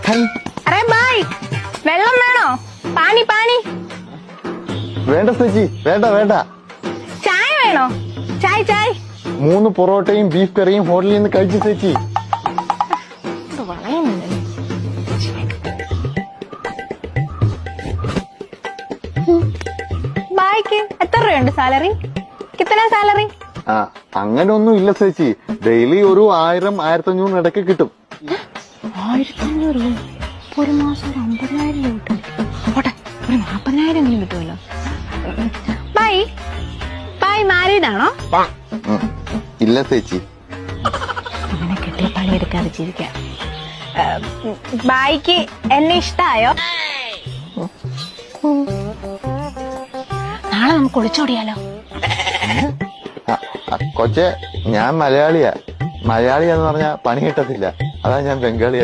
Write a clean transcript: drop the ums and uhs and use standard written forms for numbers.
Array bye, വെള്ളം വേണോ? പാനി പാനി. വേണ്ട ചേച്ചി, വേണ്ട വേണ്ട. ചായ വേണോ? ചായ് ചായ്. 3 പൊറോട്ടയും ബീഫ് കറിയും ഹോട്ടലിൽ നിന്ന് കഴിച്ചു ചേച്ചി. ബായ്ക്ക് എത്ര രൂപയുണ്ട് സാലറി? കിത്തന സാലറി? അങ്ങനെ ഒന്നും ഇല്ല ചേച്ചി. ഡെയിലി ഒരു 1000-1500 ഇടയ്ക്ക് കിട്ടും. 1500 രൂപ ഒരു മാസം? ഒരു 50,000 രൂപ കിട്ടും. പോട്ടെ, ഒരു 40,000 എങ്കിലും കിട്ടുമല്ലോ. ബായ് ബായ് മാരീഡ് ആണോ? ഇല്ല ചേച്ചി. അങ്ങനെ കിട്ടിയ പണിയെടുക്കാതെ ജീവിക്കാം. ബായ്ക്ക് എന്നെ ഇഷ്ടായോ? നാളെ നമുക്ക് ഒളിച്ചോടിയാലോ? കൊച്ചെ, ഞാൻ മലയാളിയാ. മലയാളിയാന്ന് പറഞ്ഞാ പണി കിട്ടത്തില്ല. അതാ ഞാൻ ബംഗാളിയാ.